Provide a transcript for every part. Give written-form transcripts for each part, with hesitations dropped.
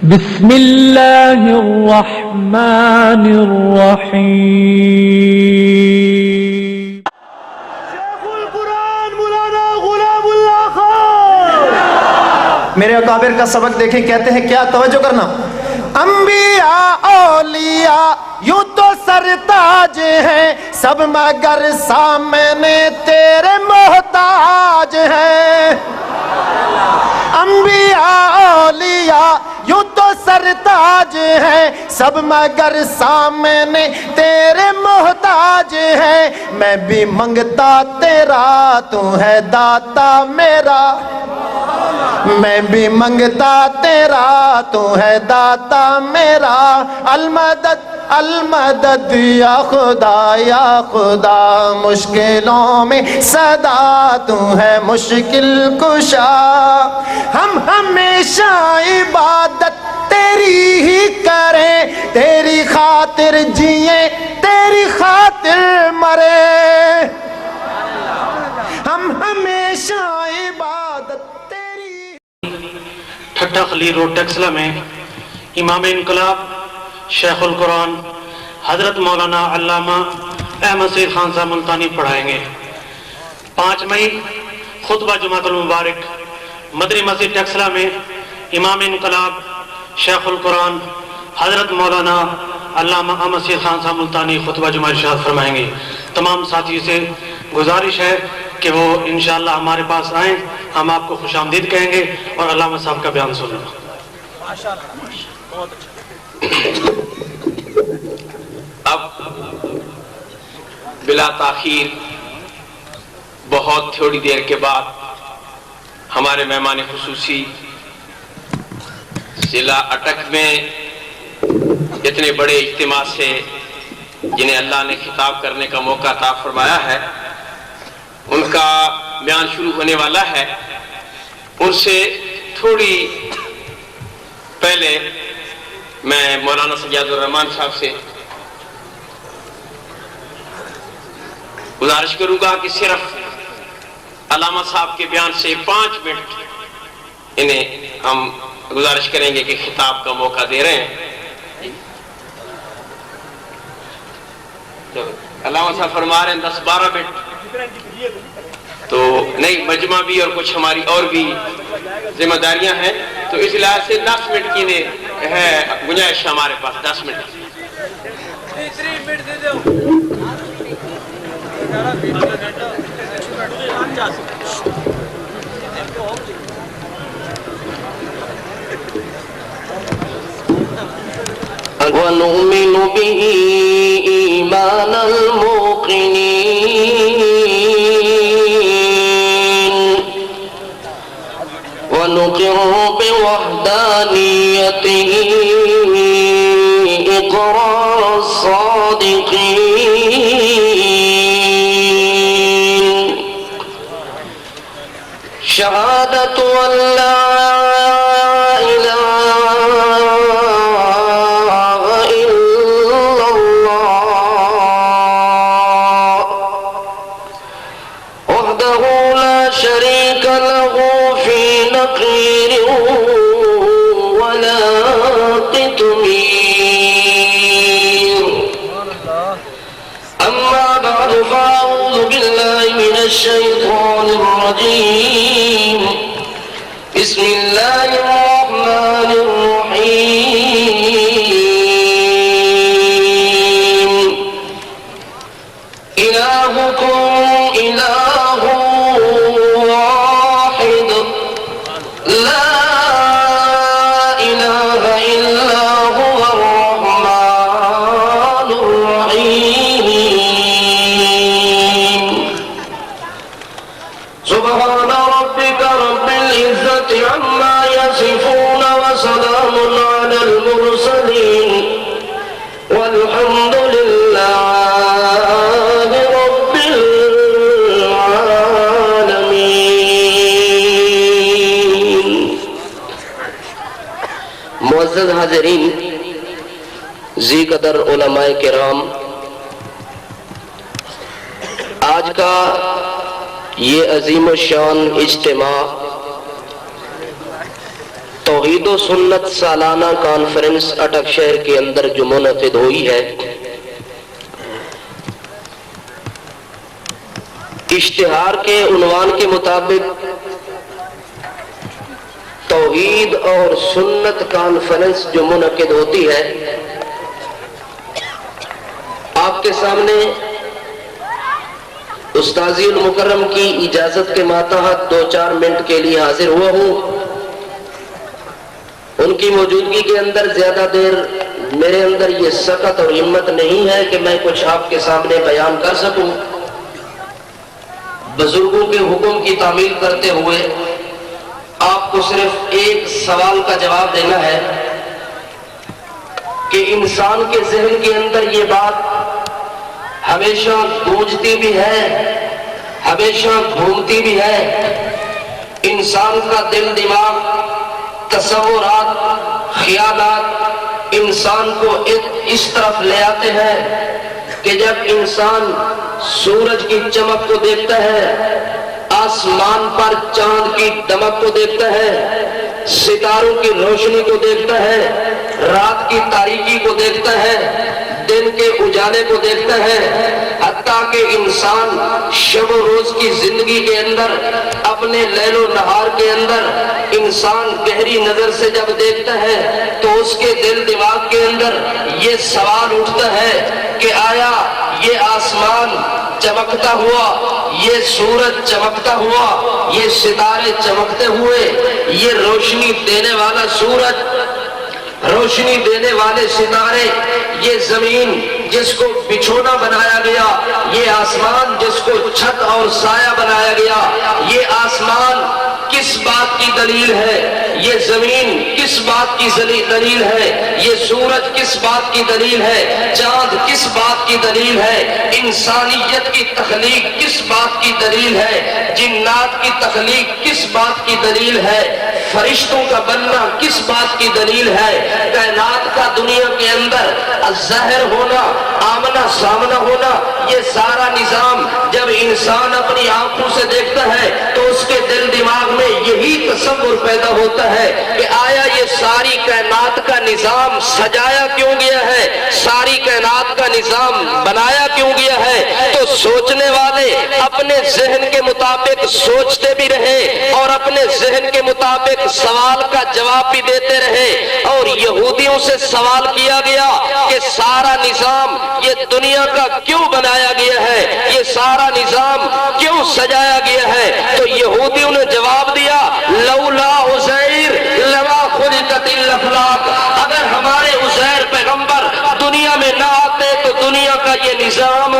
بسم اللہ الرحمن الرحیم۔ شیخ القرآن مولانا غلام اللہ خان میرے اکابر کا سبق دیکھیں، کہتے ہیں کیا، توجہ کرنا، انبیاء اولیاء یوں تو سرتاج ہیں سب مگر سامنے تیرے محتاج ہیں۔ انبیاء اولیاء یوں تو سرتاج ہیں سب مگر سامنے تیرے محتاج ہیں۔ میں بھی منگتا تیرا تو ہے داتا میرا، میں بھی منگتا تیرا تو ہے داتا میرا۔ المدد المدد یا خدا مشکلوں میں صدا تو ہے مشکل کشا۔ ہم ہمیشہ عبادت تیری ہی کریں، تیری خاطر جئیں تیری خاطر مرے، ہم ہمیشہ عبادت تیری۔ ٹھٹا خلیل روڈ ٹیکسلا میں امام انقلاب شیخ القرآن حضرت مولانا علامہ احمد سید خان صاحب ملتانی پڑھائیں گے۔ 5 مئی خطبہ جمعۃ المبارک مدنی مسجد ٹیکسلا میں امام انقلاب شیخ القرآن حضرت مولانا علامہ احمد سید خان صاحب ملتانی خطبہ جمعہ ارشاد فرمائیں گے۔ تمام ساتھی سے گزارش ہے کہ وہ انشاءاللہ ہمارے پاس آئیں، ہم آپ کو خوش آمدید کہیں گے اور علامہ صاحب کا بیان سنیں۔ اب بلا تاخیر بہت تھوڑی دیر کے بعد ہمارے مہمان خصوصی ضلع اٹک میں اتنے بڑے اجتماع سے جنہیں اللہ نے خطاب کرنے کا موقع عطا فرمایا ہے، ان کا بیان شروع ہونے والا ہے۔ ان سے تھوڑی پہلے میں مولانا سجاد الرحمان صاحب سے گزارش کروں گا کہ صرف علامہ صاحب کے بیان سے 5 منٹ انہیں ہم گزارش کریں گے کہ خطاب کا موقع دے رہے ہیں۔ علامہ صاحب فرما رہے ہیں 10-12 منٹ تو نہیں، مجمع بھی اور کچھ ہماری اور بھی ذمہ داریاں ہیں، تو اس لحاظ سے 10 منٹ کی ہے گنجائش ہمارے پاس، 10 منٹ۔ وَنُؤْمِنُ بِهِ إِيمَانَ الْمُوقِنِينَ وَنُقِرُّ بِوَحْدَانِيَّتِهِ إِقْرَارَ الصَّادِقِينَ شَهَادَةُ أَن لَّا الشيطان الرجيم بسم الله الرحمن الرحيم إلهكم إله واحد لا إله إلا هو الرحمن الرحيم سبحان ربك رب العزة عما يصفون وسلام على المرسلين والحمد لله رب العالمين۔ معزز حاضرین، ذی قدر علماء کرام، آج کا یہ عظیم الشان اجتماع توحید و سنت سالانہ کانفرنس اٹک شہر کے اندر جو منعقد ہوئی ہے، اشتہار کے عنوان کے مطابق توحید اور سنت کانفرنس جو منعقد ہوتی ہے، آپ کے سامنے استاذی المکرم کی اجازت کے ماتحت 2-4 منٹ کے لیے حاضر ہوا ہوں۔ ان کی موجودگی کے اندر زیادہ دیر میرے اندر یہ سخت اور ہمت نہیں ہے کہ میں کچھ آپ کے سامنے بیان کر سکوں۔ بزرگوں کے حکم کی تعمیل کرتے ہوئے آپ کو صرف ایک سوال کا جواب دینا ہے کہ انسان کے ذہن کے اندر یہ بات ہمیشہ گونجتی بھی ہے، ہمیشہ گھومتی بھی ہے۔ انسان کا دل دماغ، تصورات، خیالات انسان کو اس طرف لے آتے ہیں کہ جب انسان سورج کی چمک کو دیکھتا ہے، آسمان پر چاند کی دمک کو دیکھتا ہے، ستاروں کی روشنی کو دیکھتا ہے، رات کی تاریکی کو دیکھتا ہے، دن کے اجالے کو دیکھتا ہے، حتیٰ کہ انسان شب و روز کی زندگی کے اندر، اپنے لیل و نہار کے اندر انسان گہری نظر سے جب دیکھتا ہے تو اس کے دل دماغ کے اندر یہ سوال اٹھتا ہے کہ آیا یہ آسمان چمکتا ہوا، یہ سورج چمکتا ہوا، یہ ستارے چمکتے ہوئے، یہ روشنی دینے والا سورج، روشنی دینے والے ستارے، یہ زمین جس کو بچھونا بنایا گیا، یہ آسمان جس کو چھت اور سایہ بنایا گیا، یہ آسمان کس بات کی دلیل ہے، یہ زمین کس بات کی دلیل ہے، یہ سورج کس بات کی دلیل ہے، چاند کس بات کی دلیل ہے، انسانیت کی تخلیق کس بات کی دلیل ہے، جنات کی تخلیق کس بات کی دلیل ہے، فرشتوں کا بننا کس بات کی دلیل ہے، کائنات کا دنیا کے اندر ظاہر ہونا، آمنا سامنا ہونا، یہ سارا نظام جب انسان اپنی آنکھوں سے دیکھتا ہے تو اس کے دل دماغ میں یہی تصور پیدا ہوتا ہے کہ آیا یہ ساری کائنات کا نظام سجایا کیوں گیا ہے، ساری کائنات کا نظام بنایا کیوں گیا ہے۔ تو سوچنے والے اپنے ذہن کے مطابق سوچتے بھی رہے اور اپنے ذہن کے مطابق سوال کا جواب بھی دیتے رہے، اور یہودیوں سے سوال کیا گیا کہ سارا نظام یہ دنیا کا کیوں بنایا گیا ہے، یہ سارا نظام کیوں سجایا گیا ہے؟ تو یہودیوں نے جواب دیا لولا عزیر لما خلقت الافلاک، اگر ہمارے عزیر پیغمبر دنیا میں نہ آتے تو دنیا کا یہ نظام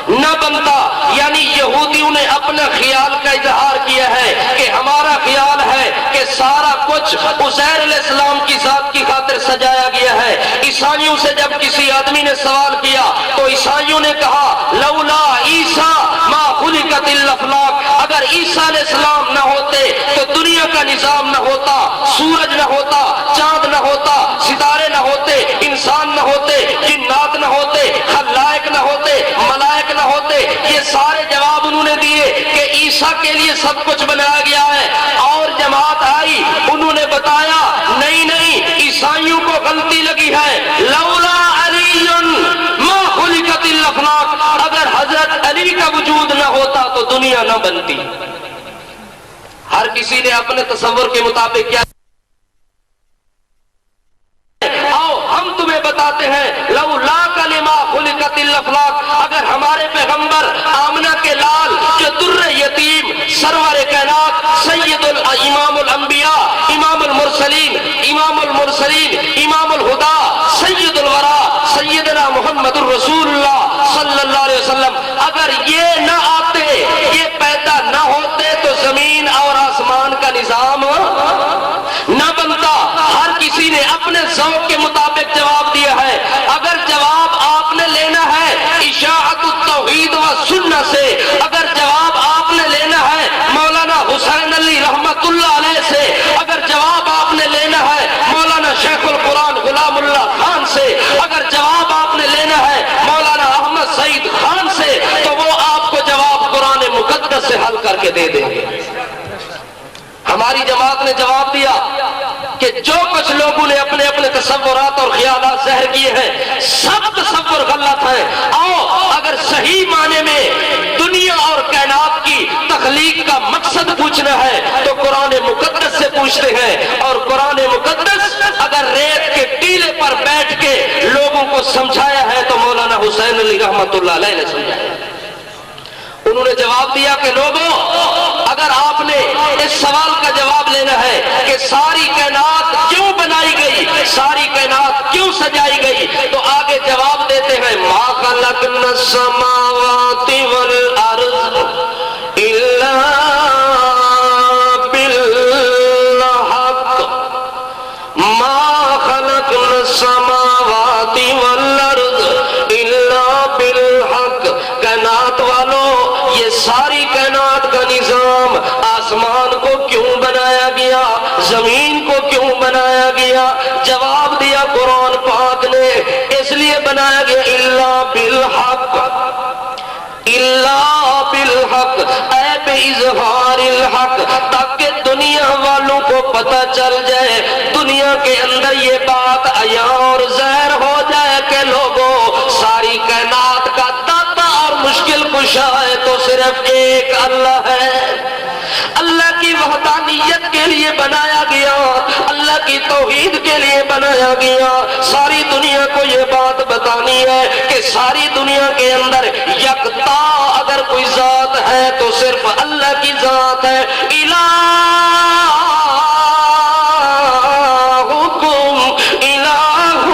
نہ بنتا۔ یعنی یہودیوں نے اپنا خیال کا اظہار کیا ہے کہ ہمارا خیال ہے کہ سارا کچھ عزیر علیہ السلام کی ذات کی خاطر سجایا گیا ہے۔ عیسائیوں سے جب کسی آدمی نے سوال کیا تو عیسائیوں نے کہا لولا عیسیٰ ما خلقت الافلاک، اگر عیسیٰ علیہ السلام نہ ہوتے تو دنیا کا نظام نہ ہوتا، سورج نہ ہوتا، چاند نہ ہوتا، ستارے نہ ہوتے، انسان نہ ہوتے، جنات نہ ہوتے، خلائق نہ ہوتے، ملائک نہ ہوتے۔ یہ سارے جواب انہوں نے دیے کہ عیسیٰ کے لیے سب کچھ بنایا گیا ہے۔ اور جماعت آئی، انہوں نے بتایا نہیں نہیں، عیسائیوں کو غلطی لگی ہے، لولا علی ما خلقت الافلاک، اگر حضرت علی کا وجود نہ ہوتا تو دنیا نہ بنتی۔ ہر کسی نے اپنے تصور کے مطابق کیا، آؤ ہم تمہیں بتاتے ہیں لولا کلمہ خلقت الافلاک، اگر ہمارے پیغمبر آمنہ کے لال جو در یتیم سرور کائنات سید امام الانبیاء امام المرسلین امام الہدا سید الورا سیدنا محمد الرسول اللہ صلی اللہ علیہ وسلم، اگر یہ نہ آتے، یہ پیدا نہ ہوتے تو زمین اور آسمان کا نظام نہ بنتا۔ ہر کسی نے اپنے ذوق کے مطابق جواب دیا ہے۔ اگر جواب آپ نے لینا ہے اشاعت التوحید و سنت سے، اگر جواب آپ نے لینا ہے مولانا حسین علی رحمت اللہ علیہ سے، اگر جواب آپ نے لینا ہے مولانا شیخ القرآن غلام اللہ خان سے، اگر جواب آپ نے لینا ہے مولانا احمد سعید خان سے، تو وہ آپ کو جواب قرآن مقدس سے حل کر کے دے دیں گے۔ ہماری جماعت نے جواب دیا کہ جو کچھ لوگوں نے اپنے اپنے تصورات اور خیالات ظاہر کیے ہیں سب تصور غلط ہے. آؤ اگر صحیح معنی میں دنیا اور کائنات کی تخلیق کا مقصد پوچھنا ہے تو قرآن مقدس سے پوچھتے ہیں, اور قرآن مقدس اگر ریت کے ٹیلے پر بیٹھ کے لوگوں کو سمجھایا ہے تو مولانا حسین علی رحمت اللہ علیہ نے سمجھایا. انہوں نے جواب دیا کہ لوگوں اگر آپ نے اس سوال کا جواب لینا ہے کہ ساری کائنات کیوں بنائی گئی, ساری کائنات کیوں سجائی گئی, تو آگے جواب دیتے ہیں ما خلقنا السماوات والارض الا بالحق ما خلقنا السماوات والارض الا بالحق. کائنات والوں یہ ساری کائنات کا نظام آسمان کو کیوں بنایا گیا, زمین کو کیوں بنایا گیا؟ جواب دیا قرآن پاک نے اس لیے بنایا گیا الا بالحق, الا بالحق اے باظہار الحق, تاکہ دنیا والوں کو پتہ چل جائے, دنیا کے اندر یہ بات عیاں اور ظاہر ہو جائے کہ لوگوں ساری کائنات کا داتا اور مشکل کشا ہے تو صرف ایک اللہ ہے. اللہ کی وحدانیت کے لیے بنایا گیا, اللہ کی توحید کے لیے بنایا گیا. ساری دنیا کو یہ بات بتانی ہے کہ ساری دنیا کے اندر یکتا اگر کوئی ذات ہے تو صرف اللہ کی ذات ہے. الہکم الہ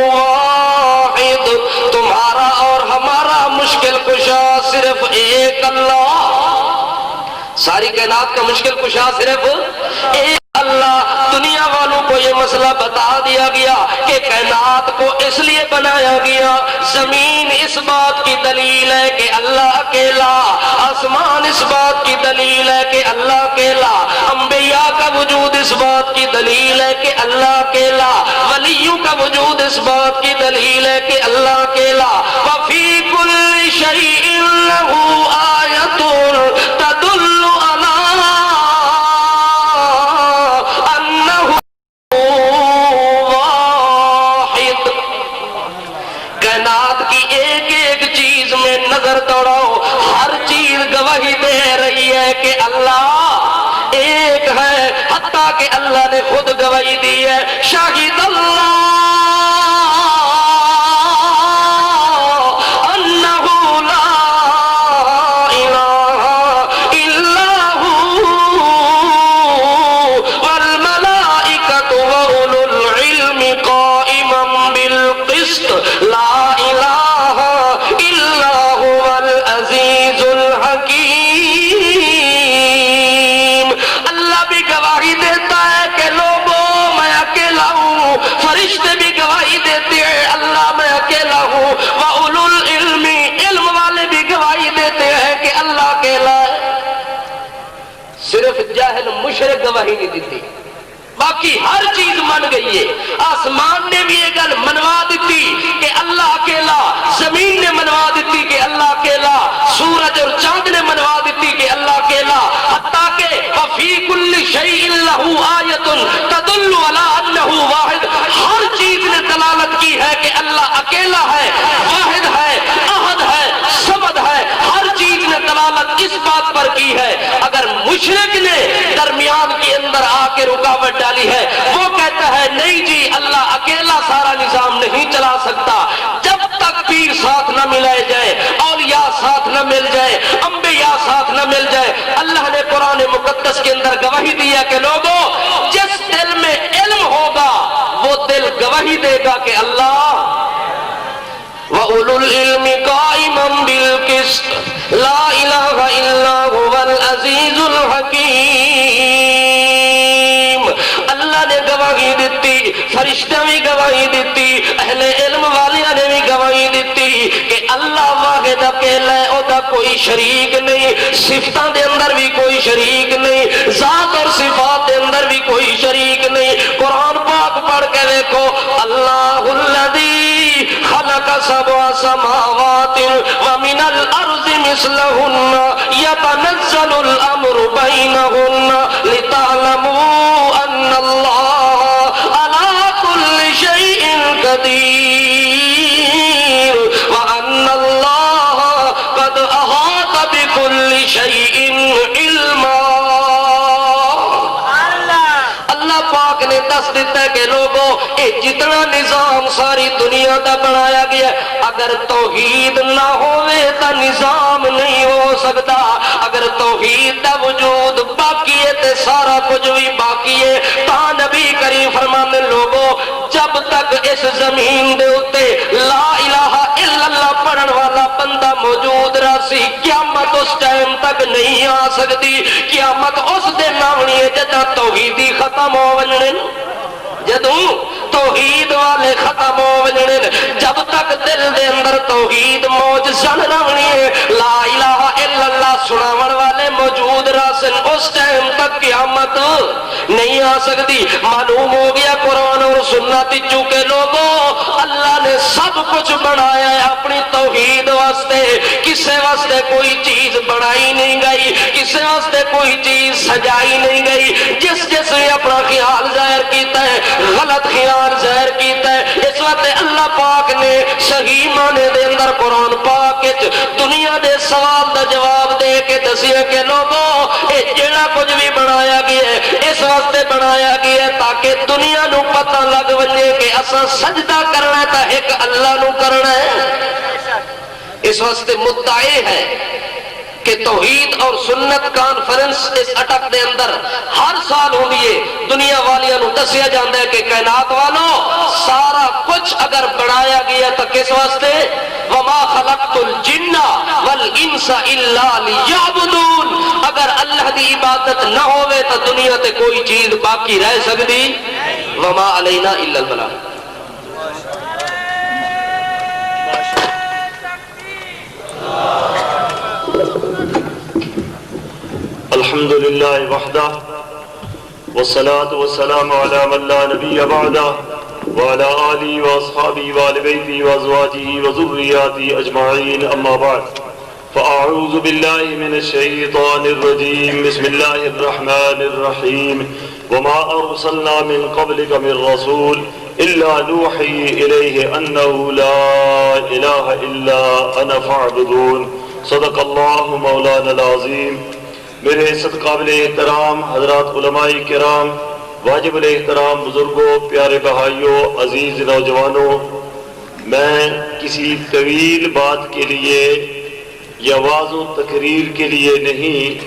واحد, تمہارا اور ہمارا مشکل کشا صرف ایک اللہ. ساری کائنات کا مشکل کشا صرف ایک اللہ. دنیا والوں کو یہ مسئلہ بتا دیا گیا کہ کائنات کو اس لیے بنایا گیا, زمین اس بات کی دلیل ہے کہ اللہ اکیلا, آسمان اس بات کی دلیل ہے کہ اللہ اکیلا, انبیاء کا وجود اس بات کی دلیل ہے کہ اللہ اکیلا, ولیوں کا وجود اس بات کی دلیل ہے کہ اللہ اکیلا. وفی کل شیء لہ آیۃ تدل دوڑاؤ, ہر چیز گواہی دے رہی ہے کہ اللہ ایک ہے, حتیٰ کہ اللہ نے خود گواہی دی ہے شاہد اللہ انہ لا الہ الا ہو والملائکۃ واولو العلم قائما بالقسط لا الہ العزیز الحکیم. اللہ بھی گواہی دیتا ہے کہ لوگوں میں اکیلا ہوں, فرشتے بھی گواہی دیتے ہیں اللہ میں اکیلا ہوں, وَأُولُو الْعِلْمِ علم والے بھی گواہی دیتے ہیں کہ اللہ اکیلا ہے. صرف جاہل مشرک گواہی نہیں دیتی, باقی ہر چیز من گئی ہے. آسمان نے بھی یہ گل منوا دیتی کہ اللہ اکیلا, زمین نے منوا دیتی کہ اللہ اکیلا, سورج اور چاند نے منوا دیتی کہ اللہ اکیلا, حتیٰ کہ وفی کل شیء لہ آیۃ تدل علی انہ واحد, ہر چیز نے دلالت کی ہے کہ اللہ اکیلا ہے, واحد ہے, احد ہے, صمد ہے. ہر چیز نے دلالت اس بات پر کی ہے. اگر مشرک نے درمیان کے اندر آ کے رکاوٹ ڈالی ہے, وہ کہتا ہے نہیں جی اللہ اکیلا سارا نظام نہیں چلا سکتا, جب تک پیر ساتھ نہ ملائے جائے, اولیاء ساتھ نہ مل جائے, انبیاء ساتھ نہ مل جائے. اللہ نے قرآن مقدس کے اندر گواہی دیا کہ لوگوں جس دل میں علم ہوگا وہ دل گواہی دے گا کہ اللہ وَأُولُو الْعِلْمِ قَائِمًا بِالْقِسْطِ لَا إِلَٰهَ إِلَّا هُوَ الْعَزِيزُ الْحَكِيمُ. اللہ نے گواہی دیتی, فرشتہ بھی گواہی دیتی, اہل علم والیاں نے بھی گواہی دیتی کہ اللہ واحد اکیلا ہے, اودا کوئی شریک نہیں, صفتاں دے اندر بھی کوئی شریک نہیں, ذات اور صفات دے اندر بھی کوئی شریک نہیں. قرآن پاک پڑھ کے دیکھو, اللہ الذی خلق سبع سماوات ومن الارض مثلهن يتنزل الامر بينهن کے لوگوں یہ جتنا نظام ساری دنیا کا بنایا گیا اگر توحید نہ ہوئے تو نظام نہیں ہو سکتا. اگر توحید کا وجود باقی ہے تو سارا کچھ بھی باقی ہے. تا نبی کریم فرمانے لوگوں جب تک اس زمین دے اتے لا الہ الا اللہ پڑھن والا بندہ موجود رہسی قیامت اس ٹائم تک نہیں آ سکتی. قیامت اس دن آنی ہے جدہ توحیدی ختم ہو ونجنے جدوں توحید والے ختم ہو ونجنے جب تک دل دے اندر توحید موج سن رہنی ہے لا الہ الا اللہ سناون والے موجود رہسن اس ٹائم تک قیامت نہیں آ سکتی. معلوم ہو گیا قرآن اور سنت چونکہ لوگوں اللہ نے سب کچھ بنایا ہے اپنی توحید واسطے. کسے واسطے کوئی چیز بنائی نہیں گئی, کسے واسطے کوئی چیز سجائی نہیں گئی. جس نے اپنا خیال ظاہر کیتا ہے غلط خیال ظاہر کیتا ہے. اس وقت اللہ پاک نے صحیح معنی دے اندر قرآن پاک دنیا دے سوال دا جواب دے کے دسیا کہ لوگوں اے جڑا کچھ بھی بنایا گیا ہے اس واسطے بنایا گیا ہے تاکہ دنیا نو پتہ لگ وجے کہ اساں سجدہ کرنا ہے تا ایک اللہ نو کرنا ہے. اس واسطے مدعی ہے کہ توحید اور سنت کانفرنس اس اٹک دے اندر ہر سال ہو گئی ہے. دنیا والیاں نو دسیا جاندا ہے کہ کائنات والوں سارا کچھ اگر بنایا گیا تو کس واسطے وما خلقت الجن والانس الا لیعبدون. اگر اللہ دی عبادت نہ ہوئے تو دنیا تے کوئی چیز باقی رہ سکتی وما علینا الا البلاغ. الحمد للہ وحدہ والصلاة والسلام علی من لا نبی بعدہ وعلی آلہ واصحابہ وآل بیتہ وازواجہ وذریاتہ اجمعین اما بعد فاعوذ باللہ من الشیطان الرجیم بسم اللہ الرحمن الرحیم وما ارسلنا من قبلک من رسول الا نوحی الیہ انہ لا الہ الا انا فاعبدون. صدق اللہ مولانا العظیم. میرے عزت قابل احترام حضرات علماء کرام, واجب الاحترام بزرگوں, پیارے بھائیوں, عزیز نوجوانوں, میں کسی طویل بات کے لیے یا واضح و تقریر کے لیے نہیں,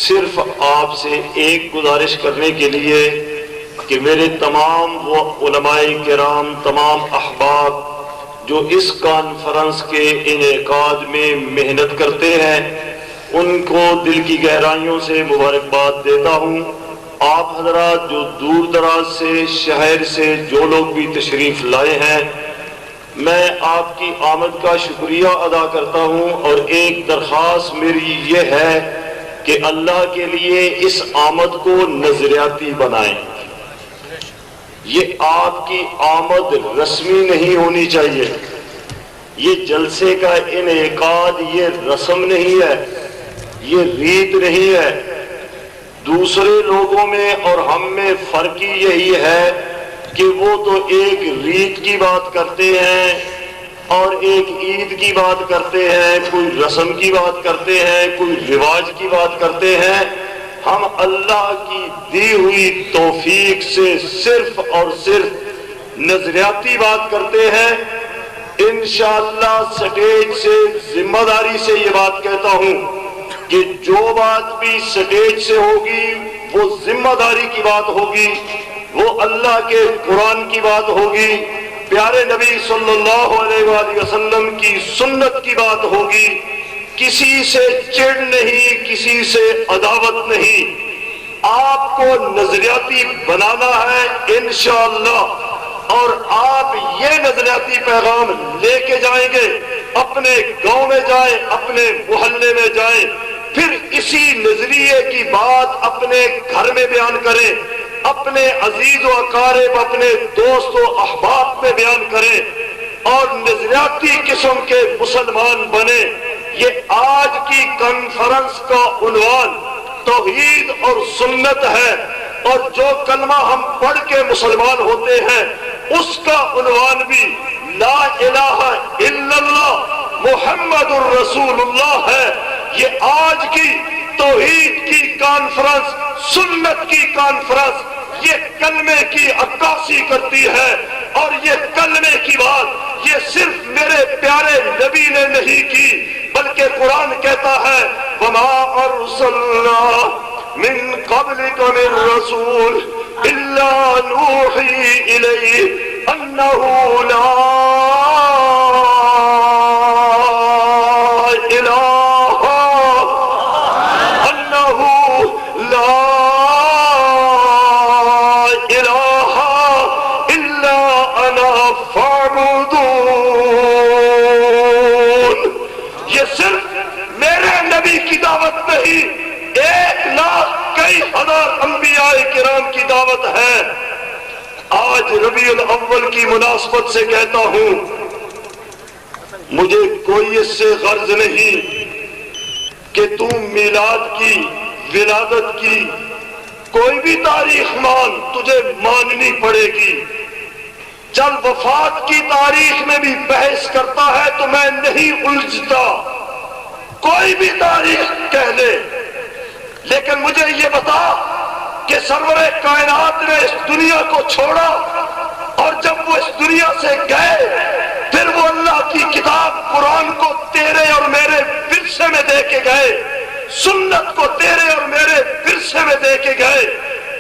صرف آپ سے ایک گزارش کرنے کے لیے کہ میرے تمام وہ علماء کرام, تمام احباب جو اس کانفرنس کے انعقاد میں محنت کرتے ہیں ان کو دل کی گہرائیوں سے مبارکباد دیتا ہوں. آپ حضرات جو دور دراز سے شہر سے جو لوگ بھی تشریف لائے ہیں میں آپ کی آمد کا شکریہ ادا کرتا ہوں. اور ایک درخواست میری یہ ہے کہ اللہ کے لیے اس آمد کو نظریاتی بنائیں. یہ آپ کی آمد رسمی نہیں ہونی چاہیے. یہ جلسے کا انعقاد یہ رسم نہیں ہے, یہ ریت نہیں ہے. دوسرے لوگوں میں اور ہم میں فرق ہی یہی ہے کہ وہ تو ایک ریت کی بات کرتے ہیں اور ایک عید کی بات کرتے ہیں, کوئی رسم کی بات کرتے ہیں, کوئی رواج کی بات کرتے ہیں. ہم اللہ کی دی ہوئی توفیق سے صرف اور صرف نظریاتی بات کرتے ہیں. انشاءاللہ سٹیج سے ذمہ داری سے یہ بات کہتا ہوں کہ جو بات بھی سٹیج سے ہوگی وہ ذمہ داری کی بات ہوگی, وہ اللہ کے قرآن کی بات ہوگی, پیارے نبی صلی اللہ علیہ وآلہ وسلم کی سنت کی بات ہوگی. کسی سے چڑ نہیں, کسی سے عداوت نہیں. آپ کو نظریاتی بنانا ہے انشاءاللہ, اور آپ یہ نظریاتی پیغام لے کے جائیں گے, اپنے گاؤں میں جائیں, اپنے محلے میں جائیں, پھر اسی نظریے کی بات اپنے گھر میں بیان کریں, اپنے عزیز و اقارب, اپنے دوست و احباب میں بیان کریں اور نظریاتی قسم کے مسلمان بنے. یہ آج کی کانفرنس کا عنوان توحید اور سنت ہے, اور جو کلمہ ہم پڑھ کے مسلمان ہوتے ہیں اس کا عنوان بھی لا الہ الا اللہ محمد الرسول اللہ ہے. یہ آج کی توحید کی کانفرنس, سنت کی کانفرنس, یہ کلمے کی عکاسی کرتی ہے، اور یہ کلمے کی بات یہ صرف میرے پیارے نبی نے نہیں کی، بلکہ قرآن کہتا ہے وَمَا أَرْسَلْنَا مِن قَبْلِكَ مِن رَّسُولٍ إِلَّا نُوحِي إِلَيْهِ أَنَّهُ لَا نہیں، 1,00,000 کئی ہزار انبیاء کرام کی دعوت ہے۔ آج ربیع الاول کی مناسبت سے کہتا ہوں، مجھے کوئی اس سے غرض نہیں کہ تم میلاد کی، ولادت کی کوئی بھی تاریخ مان، تجھے ماننی پڑے گی۔ چل وفات کی تاریخ میں بھی بحث کرتا ہے تو میں نہیں الجھتا، کوئی بھی تاریخ کہہ لے، لیکن مجھے یہ بتا کہ سرور کائنات نے اس دنیا کو چھوڑا، اور جب وہ اس دنیا سے گئے پھر وہ اللہ کی کتاب قرآن کو تیرے اور میرے ورثے میں دے کے گئے، سنت کو تیرے اور میرے ورثے میں دے کے گئے۔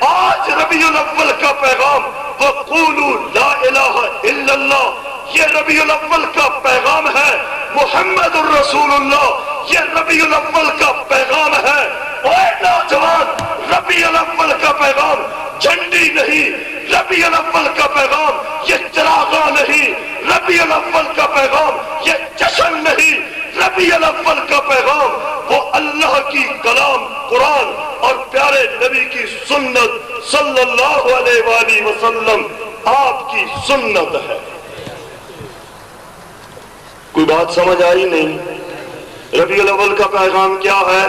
آج ربیع الاول کا پیغام وَقُولُوا لَا إِلَٰهَ إِلَّا اللَّهُ، یہ ربیع الاول کا پیغام ہے۔ محمد الرسول اللہ، یہ ربیع الاول کا پیغام ہے۔ اے نوجوان، ربیع الاول کا پیغام جھنڈی نہیں، ربیع الاول کا پیغام یہ چراغاں نہیں، ربیع الاول کا پیغام یہ جشن نہیں، ربیع الاول کا پیغام وہ اللہ کی کلام قرآن اور پیارے نبی کی سنت صلی اللہ علیہ وآلہ وسلم، آپ کی سنت ہے۔ کوئی بات سمجھ آئی نہیں؟ ربیع الاول کا پیغام کیا ہے؟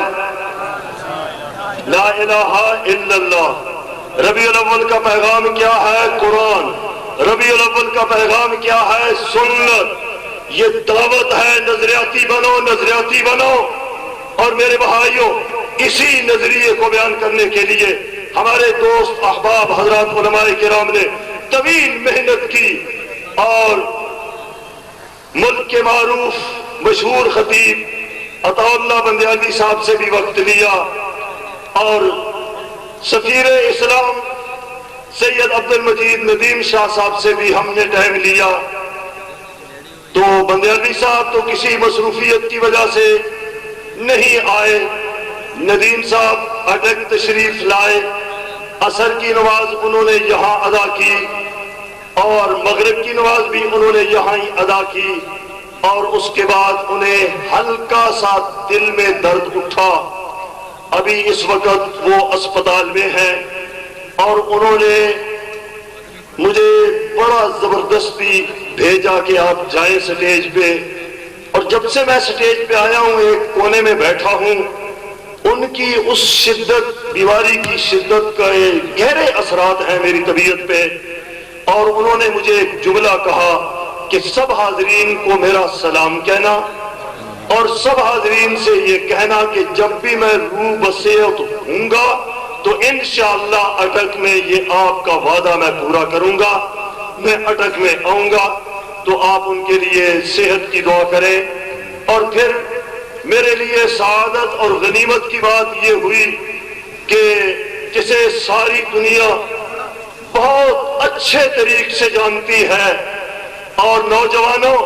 لا الہ الا اللہ۔ ربیع الاول کا پیغام کیا ہے؟ قرآن۔ ربیع الاول کا پیغام کیا ہے؟ سنت۔ یہ دعوت ہے، نظریاتی بنو، نظریاتی بنو۔ اور میرے بھائیوں، اسی نظریے کو بیان کرنے کے لیے ہمارے دوست احباب حضرات علماء کرام نے طویل محنت کی، اور ملک کے معروف مشہور خطیب عطا اللہ بندیالوی صاحب سے بھی وقت لیا، اور سفیر اسلام سید عبد المجید ندیم شاہ صاحب سے بھی ہم نے ٹائم لیا۔ تو بندیالوی صاحب تو کسی مصروفیت کی وجہ سے نہیں آئے، ندیم صاحب اٹک تشریف لائے، عصر کی نماز انہوں نے یہاں ادا کی، اور مغرب کی نماز بھی انہوں نے یہاں ہی ادا کی، اور اس کے بعد انہیں ہلکا سا دل میں درد اٹھا۔ ابھی اس وقت وہ اسپتال میں ہیں، اور انہوں نے مجھے بڑا زبردستی بھیجا کہ آپ جائیں سٹیج پہ، اور جب سے میں سٹیج پہ آیا ہوں ایک کونے میں بیٹھا ہوں، ان کی اس شدت، بیماری کی شدت کا گہرے اثرات ہیں میری طبیعت پہ۔ اور انہوں نے مجھے ایک جملہ کہا کہ سب حاضرین کو میرا سلام کہنا، اور سب حاضرین سے یہ کہنا کہ جب بھی میں روح بسیط ہوں گا تو انشاءاللہ اٹک میں یہ آپ کا وعدہ میں پورا کروں گا، میں اٹک میں آؤں گا، تو آپ ان کے لیے صحت کی دعا کریں۔ اور پھر میرے لیے سعادت اور غنیمت کی بات یہ ہوئی کہ جسے ساری دنیا بہت اچھے طریقے سے جانتی ہے، اور نوجوانوں،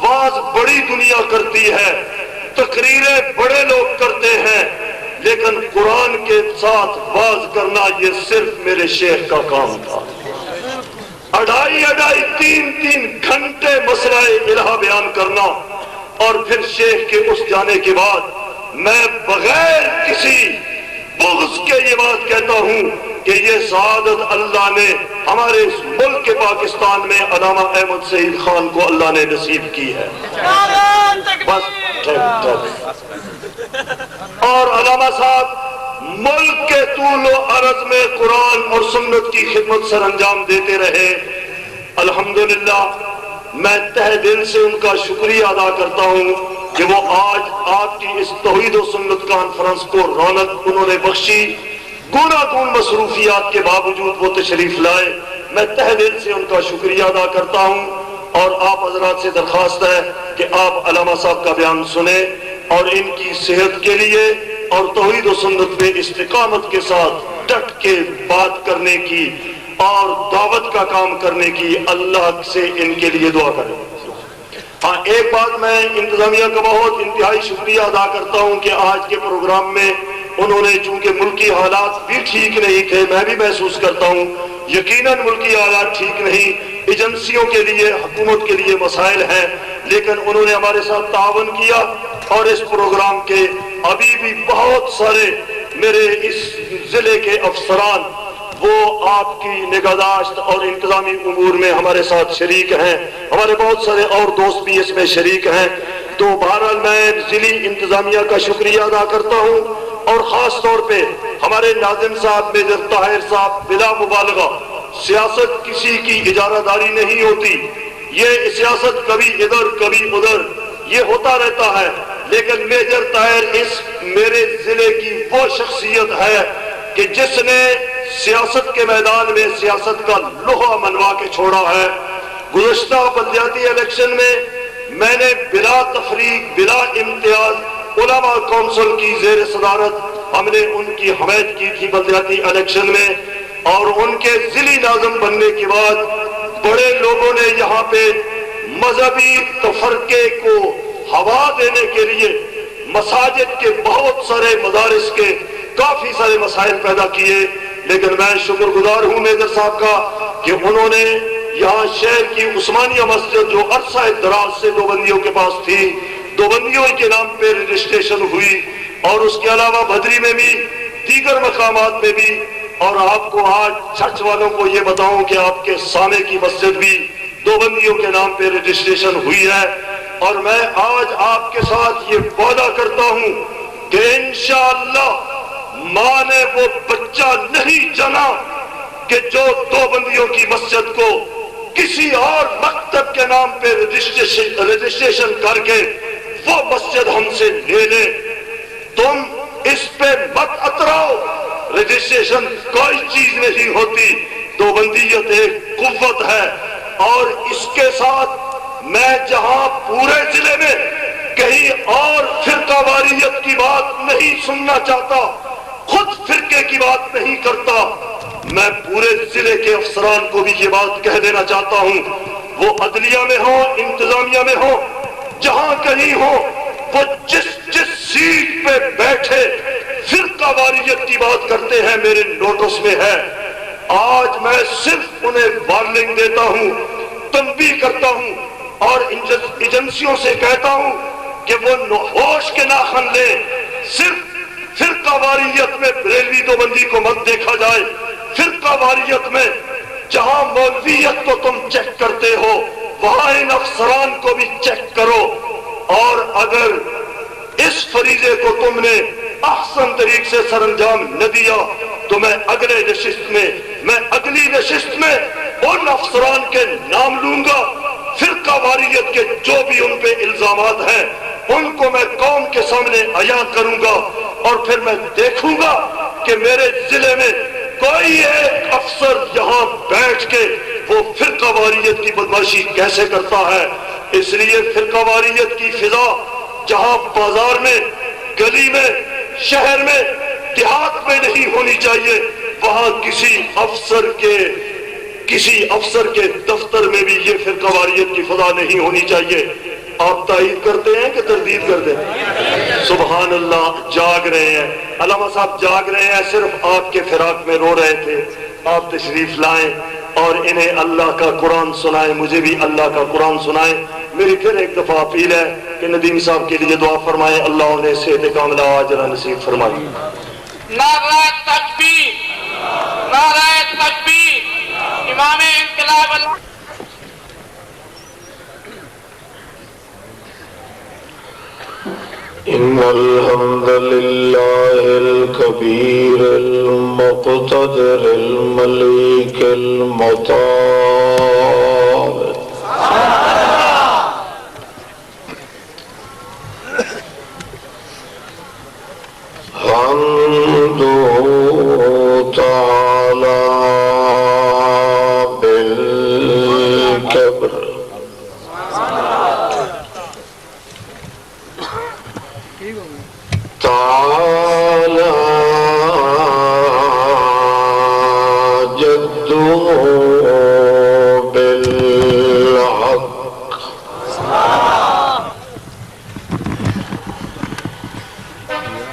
واز بڑی دنیا کرتی ہے، تقریریں بڑے لوگ کرتے ہیں، لیکن قرآن کے ساتھ واز کرنا یہ صرف میرے شیخ کا کام تھا۔ 2.5-3 گھنٹے مسئلہ الہ بیان کرنا، اور پھر شیخ کے اس جانے کے بعد میں بغیر کسی بغض کے یہ بات کہتا ہوں کہ یہ سعادت اللہ نے ہمارے اس ملک کے پاکستان میں علامہ احمد سعید خان کو اللہ نے نصیب کی ہے۔ بس اور علامہ صاحب ملک کے طول و عرض میں قرآن اور سنت کی خدمت سر انجام دیتے رہے۔ الحمدللہ میں تہ دل سے ان کا شکریہ ادا کرتا ہوں کہ وہ آج آپ کی اس توحید و سنت کانفرنس کو رونق انہوں نے بخشی، گوناگون مصروفیات کے باوجود وہ تشریف لائے. میں تہ دل سے ان کا شکریہ ادا کرتا ہوں اور آپ حضرات سے درخواست ہے کہ آپ علامہ صاحب کا بیان سنیں اور ان کی صحت کے لیے اور توحید و سنت میں استقامت کے ساتھ ڈٹ کے بات کرنے کی اور دعوت کا کام کرنے کی اللہ سے ان کے لیے دعا کریں. ہاں ایک بات میں انتظامیہ کا بہت انتہائی شکریہ ادا کرتا ہوں کہ آج کے پروگرام میں انہوں نے چونکہ ملکی حالات بھی ٹھیک نہیں تھے، میں بھی محسوس کرتا ہوں یقیناً ملکی حالات ٹھیک نہیں، ایجنسیوں کے لیے حکومت کے لیے مسائل ہیں، لیکن انہوں نے ہمارے ساتھ تعاون کیا اور اس پروگرام کے ابھی بھی بہت سارے میرے اس ضلع کے افسران وہ آپ کی نگہداشت اور انتظامی امور میں ہمارے ساتھ شریک ہیں. ہمارے بہت سارے اور دوست بھی اس میں شریک ہیں. تو بہرحال میں ضلعی انتظامیہ کا شکریہ ادا کرتا ہوں اور خاص طور پہ ہمارے ناظم صاحب میجر طاہر صاحب. بلا مبالغہ سیاست کسی کی اجارہ داری نہیں ہوتی، یہ سیاست کبھی ادھر کبھی ادھر یہ ہوتا رہتا ہے، لیکن میجر طاہر اس میرے ضلع کی وہ شخصیت ہے کہ جس نے سیاست کے میدان میں سیاست کا لوہا منوا کے چھوڑا ہے. گزشتہ بلدیاتی الیکشن میں نے بلا تفریق بلا امتیاز علماء کونسل کی زیر صدارت ہم نے ان کی حمایت کی تھی بلدیاتی الیکشن میں، اور ان کے ضلعی ناظم بننے کے بعد بڑے لوگوں نے یہاں پہ مذہبی تفرقے کو ہوا دینے کے لیے مساجد کے بہت سارے مدارس کے کافی سارے مسائل پیدا کیے. لیکن میں شکر گزار ہوں میجر صاحب کا کہ انہوں نے یہاں شہر کی عثمانیہ مسجد جو عرصہ دراز سے دیوبندیوں کے پاس تھی، دیوبندیوں کے نام پہ رجسٹریشن ہوئی، اور اس کے علاوہ بھدری میں بھی دیگر مقامات میں بھی. اور آپ کو آج چرچ والوں کو یہ بتاؤں کہ آپ کے سامنے کی مسجد بھی دیوبندیوں کے نام پہ رجسٹریشن ہوئی ہے. اور میں آج آپ کے ساتھ یہ وعدہ کرتا ہوں کہ انشاءاللہ ماں نے وہ بچہ نہیں جنا کہ جو دیوبندیوں کی مسجد کو کسی اور مکتب کے نام پہ رجسٹریشن کر کے وہ مسجد ہم سے لے لے. تم اس پہ مت اتراؤ، رجسٹریشن کوئی چیز نہیں ہوتی، دیوبندیت ایک قوت ہے. اور اس کے ساتھ میں جہاں پورے ضلع میں کہیں اور فرقہ واریت کی بات نہیں سننا چاہتا، خود فرقے کی بات نہیں کرتا، میں پورے ضلع کے افسران کو بھی یہ بات کہہ دینا چاہتا ہوں، وہ عدلیہ میں ہو انتظامیہ میں ہو جہاں کہیں ہو، وہ جس سیٹ پہ بیٹھے فرقہ واریت کی بات کرتے ہیں میرے نوٹس میں ہے. آج میں صرف انہیں وارننگ دیتا ہوں، تنبیہ کرتا ہوں اور ایجنسیوں سے کہتا ہوں کہ وہ ہوش کے ناخن لیں. صرف فرقہ واریت میں بریلوی دیوبندی کو مت دیکھا جائے، فرقہ واریت میں جہاں مولویت کو تم چیک کرتے ہو وہاں ان افسران کو بھی چیک کرو. اور اگر اس فریضے کو تم نے احسن طریق سے سر انجام نہ دیا تو میں اگلی نشست میں ان افسران کے نام لوں گا، فرقہ واریت کے جو بھی ان پہ الزامات ہیں ان کو میں قوم کے سامنے عیاں کروں گا، اور پھر میں دیکھوں گا کہ میرے ضلع میں کوئی ایک افسر یہاں بیٹھ کے وہ فرقہ واریت کی بدماشی کیسے کرتا ہے. اس لیے فرقہ واریت کی فضا جہاں بازار میں، گلی میں، شہر میں، دیہات میں نہیں ہونی چاہیے، وہاں کسی افسر کے دفتر میں بھی یہ فرقہ واریت کی فضا نہیں ہونی چاہیے. آپ تائید کرتے ہیں کہ تردید کرتے ہیں؟ سبحان اللہ، جاگ رہے ہیں علامہ صاحب، جاگ رہے ہیں، صرف آپ کے فراق میں رو رہے تھے. آپ تشریف لائیں اور انہیں اللہ کا قرآن سنائیں، مجھے بھی اللہ کا قرآن سنائیں. میری پھر ایک دفعہ اپیل ہے کہ ندیم صاحب کے لیے دعا فرمائیں، اللہ انہیں صحت کاملہ عاجلہ نصیب فرمائے. نعرہ تکبیر، نعرہ تکبیر، امام انقلاب اللہ. إن الحمد لله الكبير المقتدر المليك المطاوع حمده تعالى جده بالحق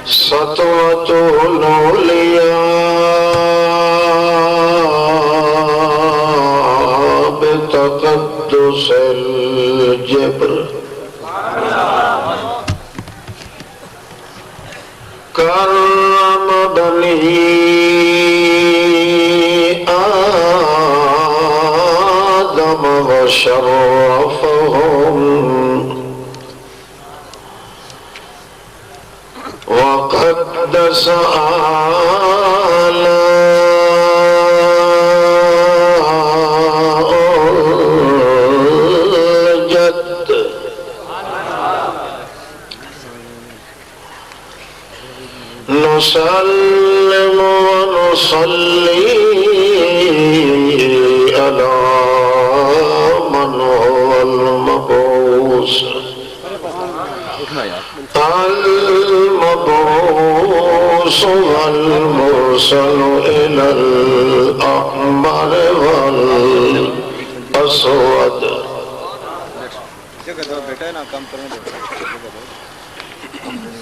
سطوته العليا بتقدس الجبر كرم بني آدم وشرفهم وقدس آلاء الجد نسلم ونصلي على من هو المبعوث والمرسل إلى الأحمر والأسود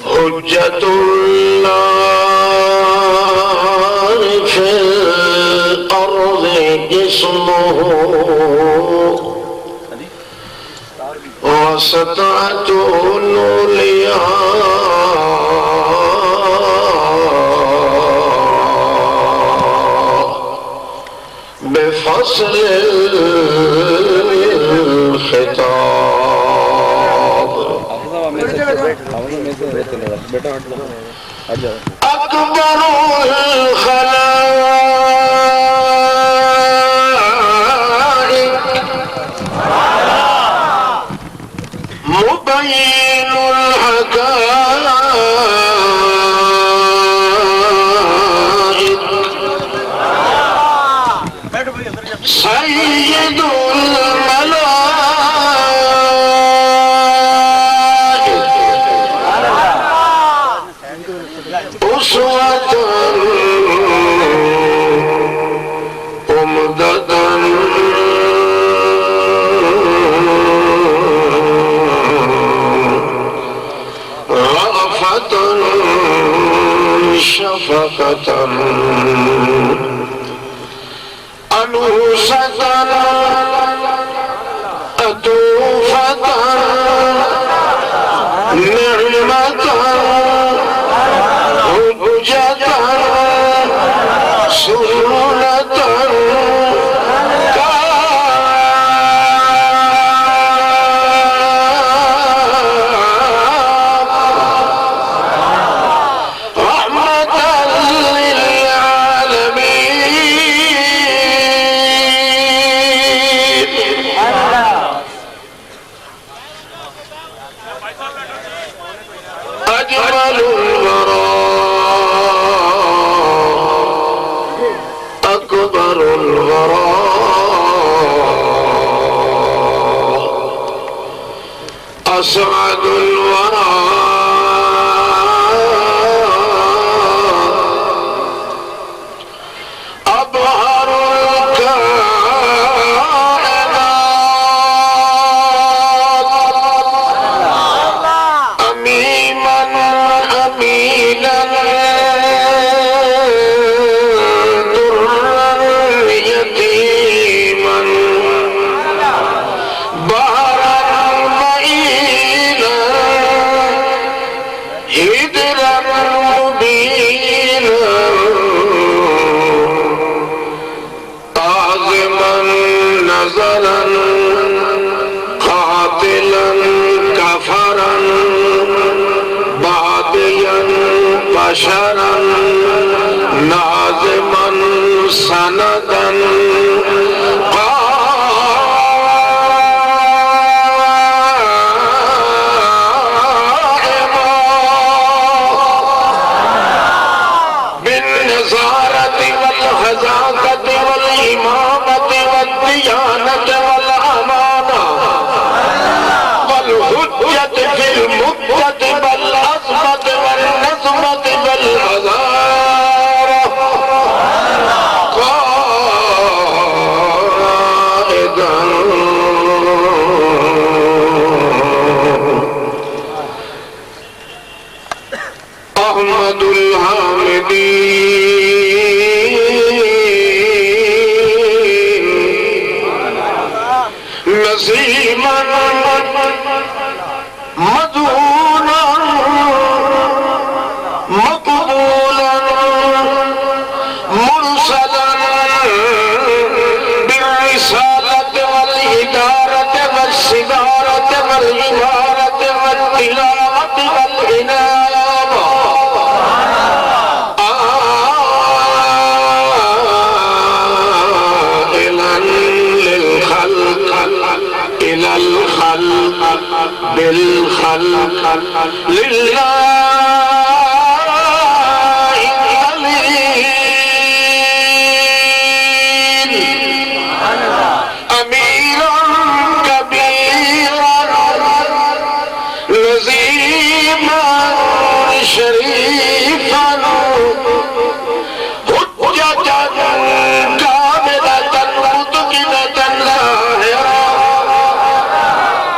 حجة الله في الأرض اسمه وسطعته العليا بفصل الخطاب أكبر الخلائق مبين الحقائق سيد الملائكة أسوة أمدة رأفة شفقة أنوسة أتوفة نعمة حجة سنة أجمل الوراء أكبر الوراء أسعد الوراء أبهر الكائنات أميما أمينا درا يتيما بهرا مئينا هدرا مبينا عازما نزلا قاتلا كفرا باطلا بشرا نازما سندا قائما بالنزارة والحزاقة والإمامة والديانة والأمانة والحجة في المدة والأزمة أحمد الحامدين نسيما مدهونا مقبولا مرسلا بالرسالة والإدارة والسدارة والإمارة والتلاوة والعناية إلى الخلق بالخلق لله أميرا كبيرا لزيما شريفا حجة كاملة متقنة لاهرة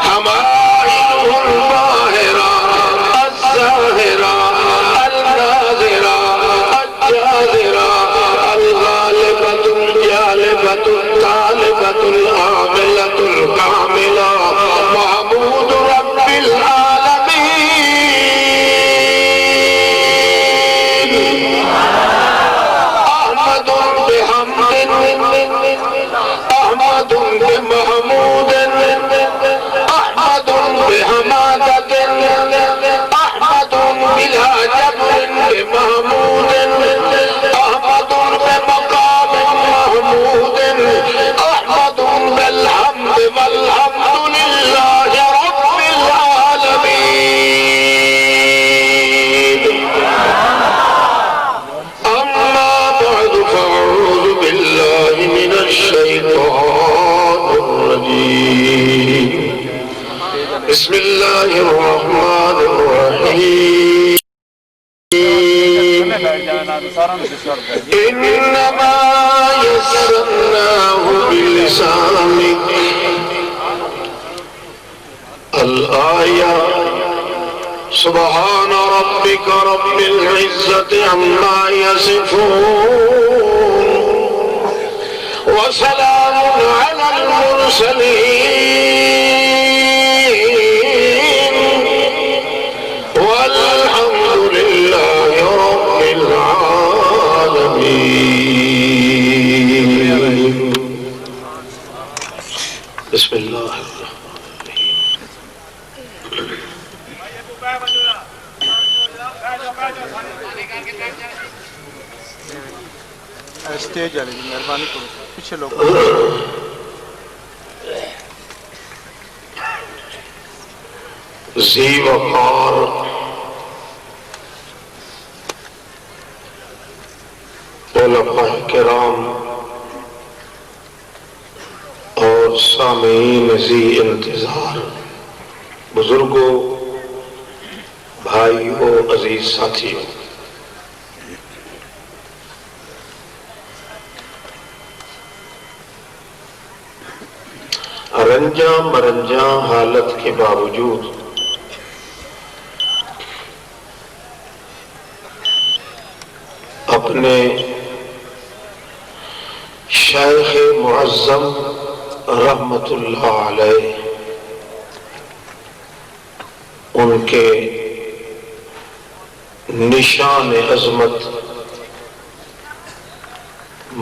حمائله الماهرة الزاهرة الناظرة الجاذرة الغالبة الجالبة الطالبة العاملة الكاملة محمود رب العالمين أحمد بحمد أحمد بمحمود أحمد بحمادة أحمد بلا جبر بمحمود أحمد بمقام محمود أحمد بالحمد والحمد لله رب العالمين أما بعد فأعوذ بالله من الشيطان الرجيم بسم الله الرحمن الرحيم إنما يسرناه بلسانك الآية سبحان ربك رب العزة عما يصفون وسلام على المرسلين والحمد لله رب العالمين. بسم الله اسٹیج والے کی مہربانی کرو پیچھے لوگ ذی وقار علماء کرام اور سامعین ذی انتظار بزرگوں بھائیوں عزیز ساتھیوں رنجاں مرنجاں حالت کے باوجود اپنے شیخ معظم رحمت اللہ علیہ ان کے نشان عظمت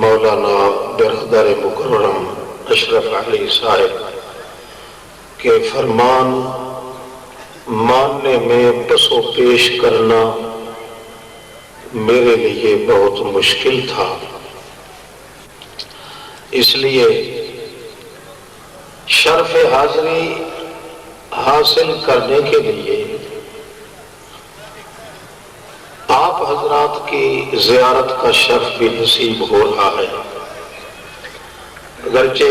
مولانا برادر مکرم اشرف علی صاحب کے فرمان ماننے میں پس و پیش کرنا میرے لیے بہت مشکل تھا، اس لیے شرف حاضری حاصل کرنے کے لیے آپ حضرات کی زیارت کا شرف بھی نصیب ہو رہا ہے، اگرچہ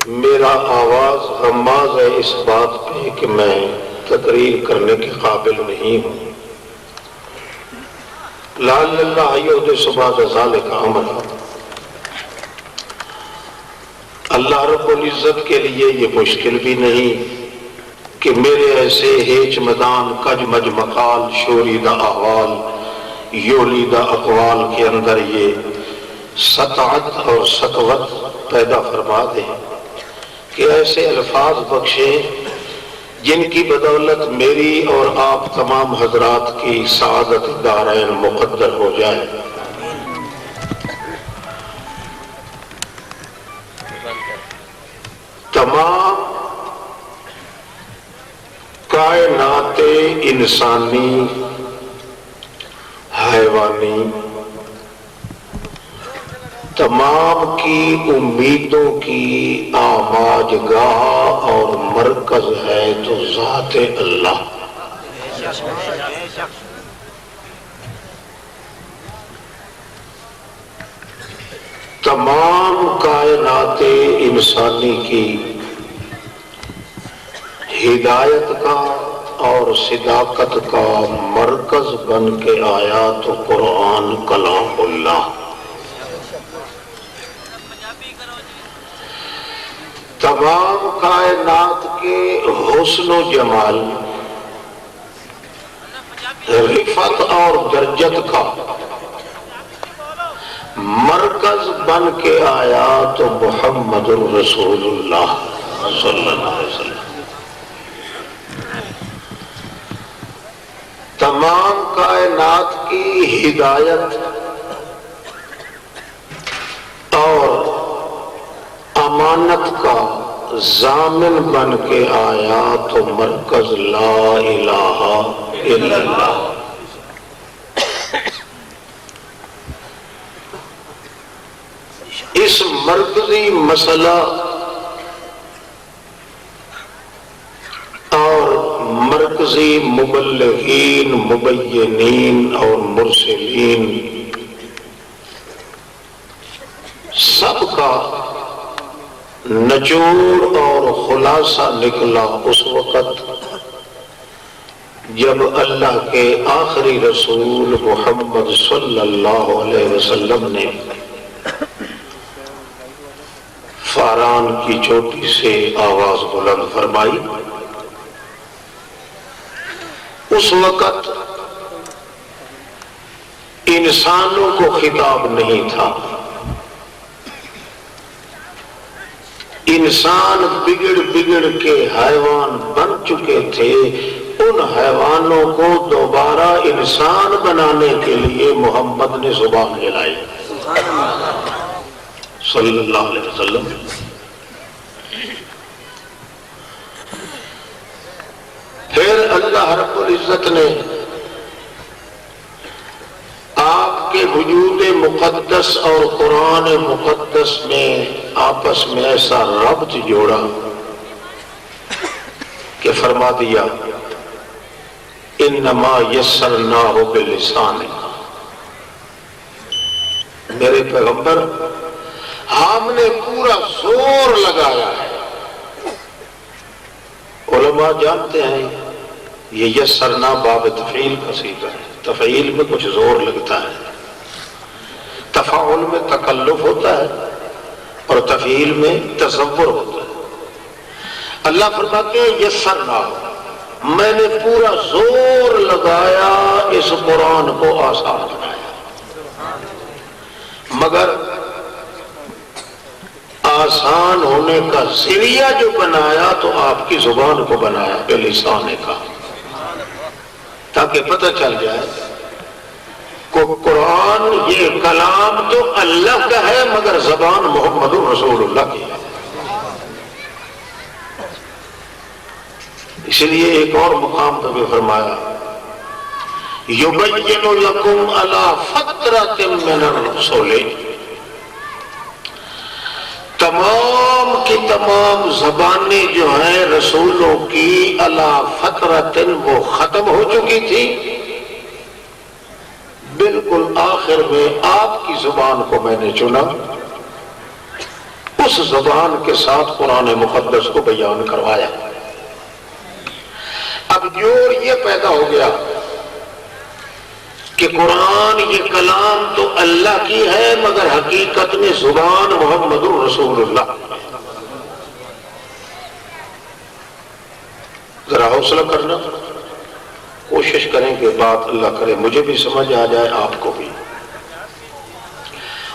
میرا آواز غماز ہے اس بات پہ کہ میں تقریر کرنے کے قابل نہیں ہوں، لعل اللہ یحدث بعد ذلک امرا، اللہ رب العزت کے لیے یہ مشکل بھی نہیں کہ میرے ایسے ہیچ مدان کج مج مقال شوریدہ احوال یولیدہ اقوال کے اندر یہ سطعت اور سطوت پیدا فرما دے کہ ایسے الفاظ بخشے جن کی بدولت میری اور آپ تمام حضرات کی سعادت دارین مقدر ہو جائے۔ تمام کائنات انسانی، حیوانی، تمام کی امیدوں کی آماج گاہ اور مرکز ہے تو ذات اللہ۔ تمام کائنات انسانی کی ہدایت کا اور صداقت کا مرکز بن کے آیا تو قرآن کلام اللہ۔ تمام کائنات کے حسن و جمال، رفعت اور درجت کا مرکز بن کے آیا تو محمد الرسول اللہ صلی اللہ علیہ وسلم۔ تمام کائنات کی ہدایت اور امانت کا ضامن بن کے آیا تو مرکز لا الہ الا اللہ۔ اس مرکزی مسئلہ اور مرکزی مبلغین، مبینین اور مرسلین سب کا نچوڑ اور خلاصہ نکلا اس وقت جب اللہ کے آخری رسول محمد صلی اللہ علیہ وسلم نے فاران کی چوٹی سے آواز بلند فرمائی۔ اس وقت انسانوں کو خطاب نہیں تھا، انسان بگڑ بگڑ کے حیوان بن چکے تھے۔ ان حیوانوں کو دوبارہ انسان بنانے کے لیے محمد نے زبان ہلائی صلی اللہ علیہ وسلم۔ پھر اللہ رب العزت نے آپ کے وجود مقدس اور قرآن مقدس میں آپس میں ایسا ربط جوڑا کہ فرما دیا انما یسرناہ بلسانک۔ میرے پیغمبر ہم نے پورا زور لگایا ہے۔ علماء جانتے ہیں یہ یسرنا باب تفعیل کا صیغہ ہے۔ تفعیل میں کچھ زور لگتا ہے، تفاعل میں تکلف ہوتا ہے اور تفعیل میں تصور ہوتا ہے۔ اللہ فرماتے ہیں یسرنا، میں نے پورا زور لگایا اس قرآن کو آسان بنایا، مگر آسان ہونے کا ذریعہ جو بنایا تو آپ کی زبان کو بنایا بلسان کا، تاکہ پتہ چل جائے کہ قرآن یہ کلام تو اللہ کا ہے مگر زبان محمد رسول اللہ کی ہے۔ اس لیے ایک اور مقام پر بھی فرمایا یبین لکم علی فترۃ من الرسل، تمام کی تمام زبانیں جو ہیں رسولوں کی علی فترۃ وہ ختم ہو چکی تھی، بالکل آخر میں آپ کی زبان کو میں نے چنا، اس زبان کے ساتھ قرآن مقدس کو بیان کروایا۔ اب جوڑ یہ پیدا ہو گیا کہ قرآن یہ کلام تو اللہ کی ہے مگر حقیقت میں زبان محمد رسول اللہ۔ ذرا حوصلہ کرنا، کوشش کریں کہ بات اللہ کرے مجھے بھی سمجھ آ جائے آپ کو بھی.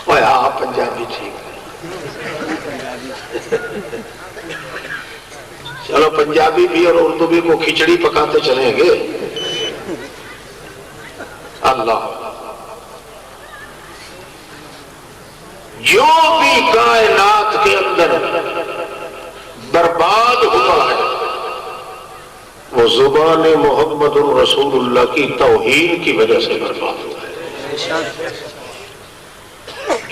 اوے آپ پنجابی ٹھیک چلو پنجابی بھی اور اردو بھی کو کھچڑی پکاتے چلیں گے. اللہ جو بھی کائنات کے اندر برباد ہوا ہے وہ زبان محمد الرسول اللہ کی توہین کی وجہ سے برباد ہوا ہے.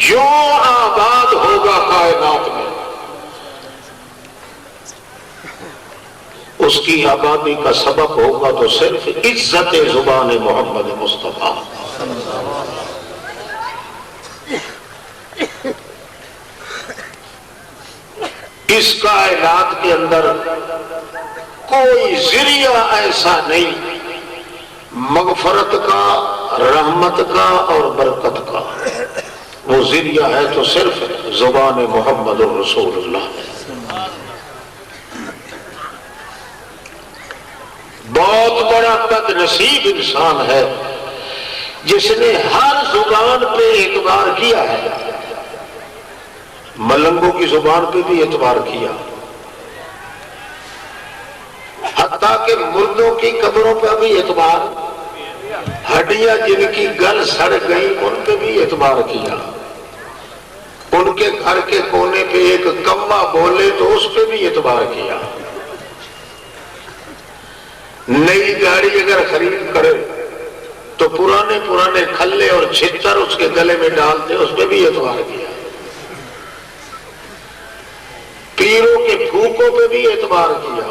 جو آباد ہوگا کائنات میں اس کی آبادی کا سبب ہوگا تو صرف عزت زبان محمد مصطفیٰ. اس کائنات کے اندر کوئی ذریعہ ایسا نہیں مغفرت کا، رحمت کا اور برکت کا. وہ ذریعہ ہے تو صرف زبان محمد الرسول اللہ. بہت بڑا بد نصیب انسان ہے جس نے ہر زبان پہ اعتبار کیا ہے. ملنگوں کی زبان پہ بھی اعتبار کیا، حتیٰ کہ مردوں کی قبروں پہ بھی اعتبار، ہڈیاں جن کی گل سڑ گئی ان پہ بھی اعتبار کیا. ان کے گھر کے کونے پہ ایک کوا بولے تو اس پہ بھی اعتبار کیا. نئی گاڑی اگر خرید کرے تو پرانے کھلے اور چھتر اس کے گلے میں ڈالتے اس پہ بھی اعتبار کیا. پیروں کے پھوکوں پہ بھی اعتبار کیا.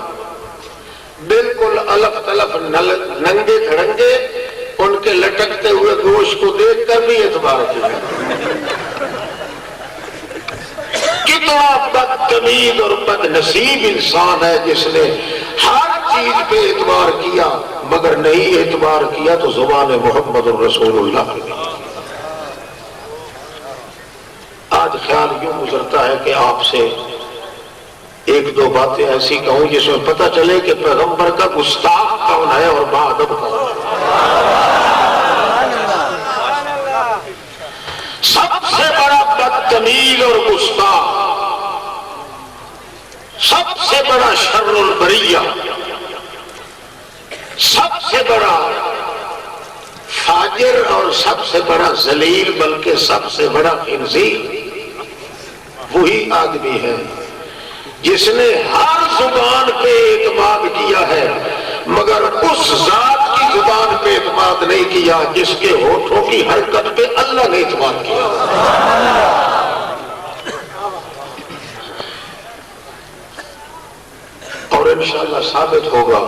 بالکل الف تلف ننگے دھڑنگے ان کے لٹکتے ہوئے گوشت کو دیکھ کر بھی اعتبار کیا. کتنا بدتمیز اور بد نصیب انسان ہے جس نے ہر چیز پہ اعتبار کیا مگر نہیں اعتبار کیا تو زبان محمد الرسول اللہ. آج خیال یوں گزرتا ہے کہ آپ سے ایک دو باتیں ایسی کہوں جس میں پتہ چلے کہ پیغمبر کا گستاخ کون ہے اور باادب کون ہے. سب سے بڑا بدتمیز اور گستاخ، سب سے بڑا شر البریہ، سب سے بڑا فاجر اور سب سے بڑا ذلیل بلکہ سب سے بڑا خنزیر وہی آدمی ہے جس نے ہر زبان پہ اعتماد کیا ہے مگر اس ذات کی زبان پہ اعتماد نہیں کیا جس کے ہونٹوں کی حرکت پہ اللہ نے اعتماد کیا. اور انشاءاللہ ثابت ہوگا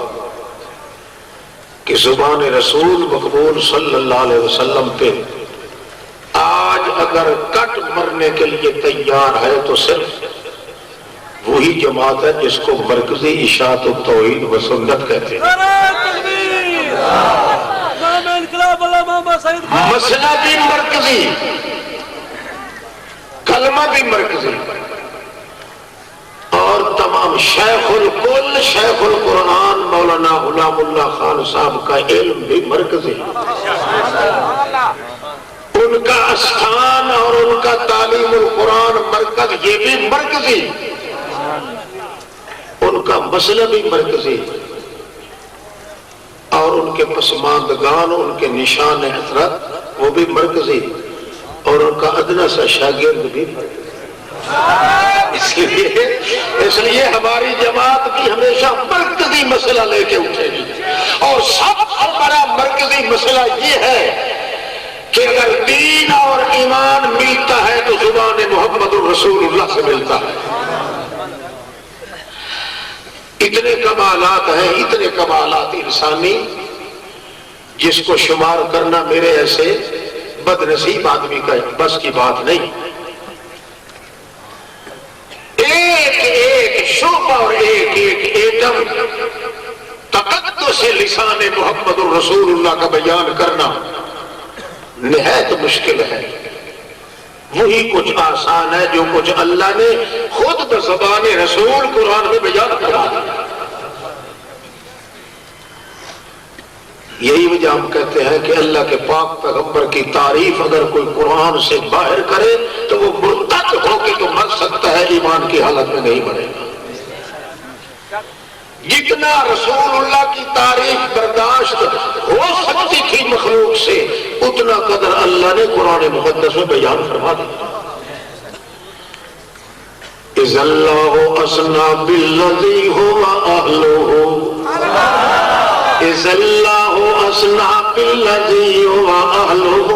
کہ زبان رسول مقبول صلی اللہ علیہ وسلم پہ آج اگر کٹ مرنے کے لیے تیار ہے تو صرف وہی جماعت ہے جس کو مرکزی اشاعت التوحید و سنت کہتے ہیں. مسئلہ بھی مرکزی، کلمہ بھی مرکزی، اور تمام شیخ الکل شیخ القرآن مولانا غلام اللہ خان صاحب کا علم بھی مرکزی. ان کا استھان اور ان کا تعلیم القرآن مرکز یہ بھی مرکزی. ان کا مسئلہ بھی مرکزی اور ان کے پسماندگان ان کے نشان حضرت وہ بھی مرکزی اور ان کا ادنا سا شاگرد بھی مرکزی. اس لیے ہماری جماعت بھی ہمیشہ مرکزی مسئلہ لے کے اٹھے گی اور سب سے بڑا مرکزی مسئلہ یہ ہے کہ اگر دین اور ایمان ملتا ہے تو زبان محمد الرسول اللہ سے ملتا ہے. اتنے کمالات ہیں، اتنے کمالات انسانی جس کو شمار کرنا میرے ایسے بد نصیب آدمی کا بس کی بات نہیں. ایک ایک شعبہ اور ایک ایک ایٹم تقدس سے لسان محمد الرسول اللہ کا بیان کرنا نہایت مشکل ہے. وہی کچھ آسان ہے جو کچھ اللہ نے خود بزبان رسول قرآن میں بیان کرا دیا. یہی وجہ ہم کہتے ہیں کہ اللہ کے پاک پیغمبر کی تعریف اگر کوئی قرآن سے باہر کرے تو وہ مرتد ہو کے تو مر سکتا ہے، ایمان کی حالت میں نہیں مرے گا۔ جتنا رسول اللہ کی تعریف برداشت ہو سکتی تھی مخلوق سے، اتنا قدر اللہ نے قرآن مقدس میں بیان فرما دیا۔ اِذَ اللَّهُ أَثْنَىٰ بِالَّذِي هُوَ أَهْلُهُ اِذَ اللَّهُ أَثْنَىٰ بِالَّذِي هُوَ أَهْلُهُ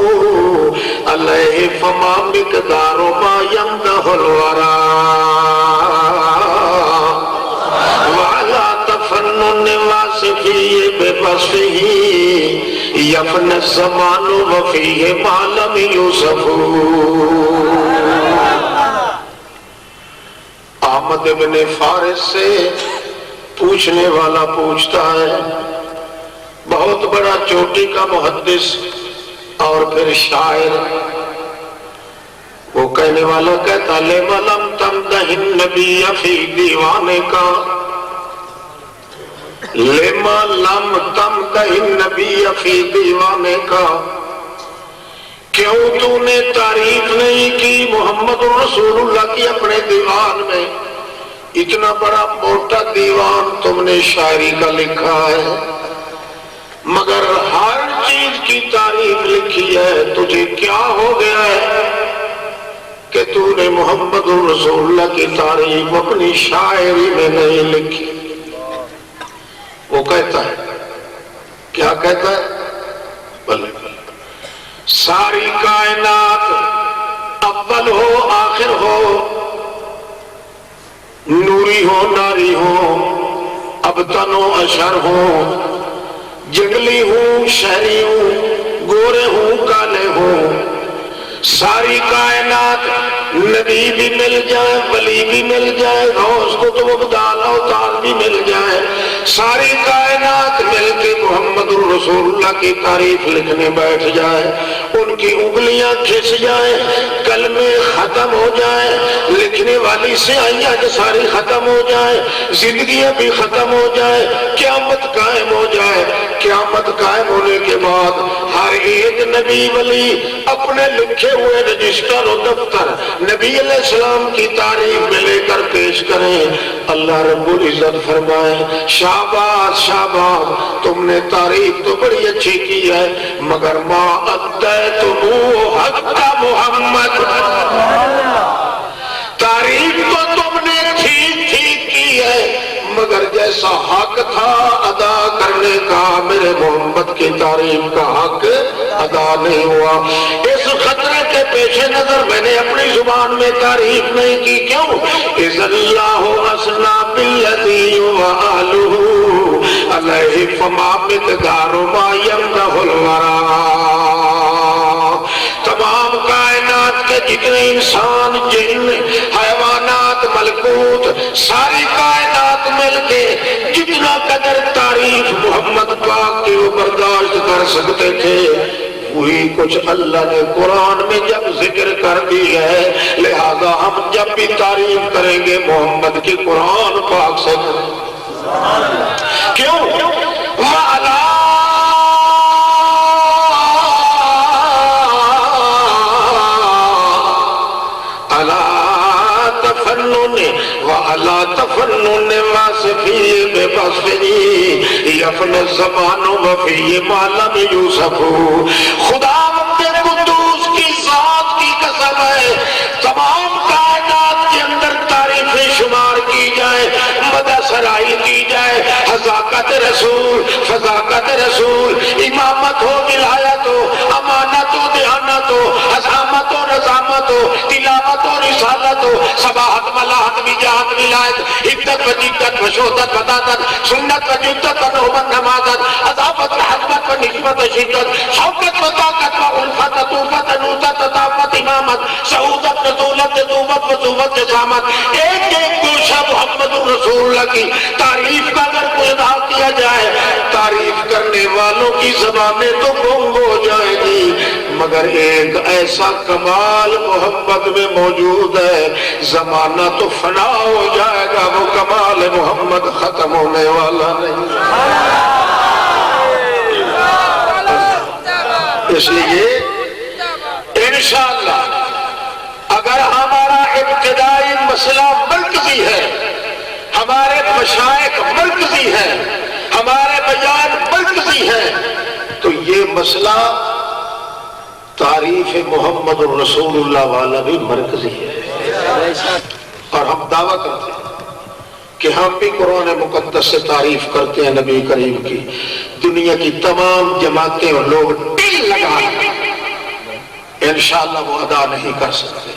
عَلَيْهِ فَمَا مِقْدَارُ مَا يَمْدَحُ الْوَرَىٰ وَعَلَىٰ تَفَنُّنِ وَاصِفِهِ بِوَصْفِهِ يَفْنَى الزَّمَانُ وَفِيهِ مَا لَمْ يُوصَفُ۔ احمد ابن فارس سے پوچھنے والا پوچھتا ہے، بہت بڑا چوٹی کا محدث اور پھر شاعر، وہ کہنے والا کہتا لِمَ لَمْ تَمْدَحِ النَّبِيَّ فِي دِیوانِکَ لِمَ لَمْ تَمْدَحِ النَّبِيَّ فِي دِیوانِکَ، کیوں تو نے تعریف نہیں کی محمد رسول اللہ کی اپنے دیوان میں؟ اتنا بڑا موٹا دیوان تم نے شاعری کا لکھا ہے، مگر ہر چیز کی تعریف لکھی ہے، تجھے کیا ہو گیا ہے کہ تو نے محمد رسول اللہ کی تعریف اپنی شاعری میں نہیں لکھی؟ وہ کہتا ہے، کیا کہتا ہے؟ بلے ساری کائنات اول ہو آخر ہو، نوری ہو ناری ہو، ابتن و اشر ہو، جنگلی ہوں شہری ہوں، گورے ہوں کالے ہوں، ساری کائنات نبی بھی مل جائے، ولی بھی مل جائے، غوث قطب ابدال اوتار بھی مل جائے، ساری کائنات مل کے محمد رسول اللہ کی تعریف لکھنے بیٹھ جائے، ان کی انگلیاں کھس جائیں، کلمے ختم ہو جائیں، لکھنے والی سیاہیاں ساری ختم ہو جائیں، زندگیاں بھی ختم ہو جائیں، قیامت قائم ہو جائے، قیامت قائم ہونے کے بعد ہر ایک نبی ولی اپنے لکھے ہوئے رجسٹر و دفتر نبی علیہ السلام کی تعریف میں لے کر پیش کریں، اللہ رب العزت فرمائے شاباش شاباش، تم نے تعریف تو بڑی اچھی کی ہے، مگر ما ادیتمو حق محمد، تعریف تو تم نے ٹھیک ٹھیک کی ہے، مگر جیسا حق تھا ادا کرنے کا میرے محمد کی تعریف کا حق ادا نہیں ہوا۔ اس خطرے کے پیش نظر میں نے اپنی زبان میں تعریف نہیں کی، کیوں؟ اِذَ اللَّهُ أَثْنَىٰ بِالَّذِي هُوَ أَهْلُهُ عَلَيْهِ فَمَا مِقْدَارُ مَا يَمْدَحُ الْوَرَىٰ، تمام کائنات کے جتنے انسان، جن، حیوانات، ملکوت، ساری کائنات مل کے جتنا قدر تعریف محمد پاک کی وہ برداشت کر سکتے تھے، وہی کچھ اللہ نے قرآن میں جب ذکر کر دی ہے، لہذا ہم جب بھی تعریف کریں گے محمد کی قرآن پاک سے کریں۔ کیوں؟ وَعَلَىٰ وَعَلَىٰ تَفَنُّنِ وَاصِفِهِ بِوَصْفِهِ يَفْنَى الزَّمَانُ وَفِيهِ مَا لَمْ يُوصَفُ۔ خدا اپنے قدوس کی ذات کی قسم ہے، تمام کائنات کے اندر تعریفیں شمار کی جائیں، مدح سرائی کی جائے، حذاقت رسول، فضاقت رسول، امامت ہو، ولایت ہو، امانت ہو، دیانت ہو، حسامت ہو، نظامت ہو، تلاوت ہو، رسالت ہو، صباحت، ملاحت، وجاہت، ولایت، عدت و جدت و شہدت و دادت، سنت و جدت و نعمت نمازت، عذابت و حکمت و نسبت و شدت، شوکت و طاقت و الفت و طوفت و نوتت و طاقت امامت، سعودت و دولت و دوبت و صوبت جسامت، ایک ایک گوشہ محمد رسول اللہ کی تعریف کا اگر کوئی ادا کیا جائے، تعریف کرنے والوں کی زبانیں تو گنگ ہو جائیں گی، مگر ایک ایسا کمال محمد میں موجود ہے، زمانہ تو فنا ہو جائے گا، وہ کمال محمد ختم ہونے والا نہیں۔ اس لیے انشاءاللہ اگر ہمارا ابتدائی مسئلہ مرکزی ہے، ہمارے مشائخ مرکزی ہیں، ہمارے بیان مرکزی ہیں، تو یہ مسئلہ تعریف محمد الرسول اللہ والا بھی مرکزی ہے۔ اور ہم دعویٰ کرتے ہیں کہ ہم بھی قرآن مقدس سے تعریف کرتے ہیں نبی کریم کی۔ دنیا کی تمام جماعتیں اور لوگ ٹل لگائیں، انشاءاللہ وہ ادا نہیں کر سکتے۔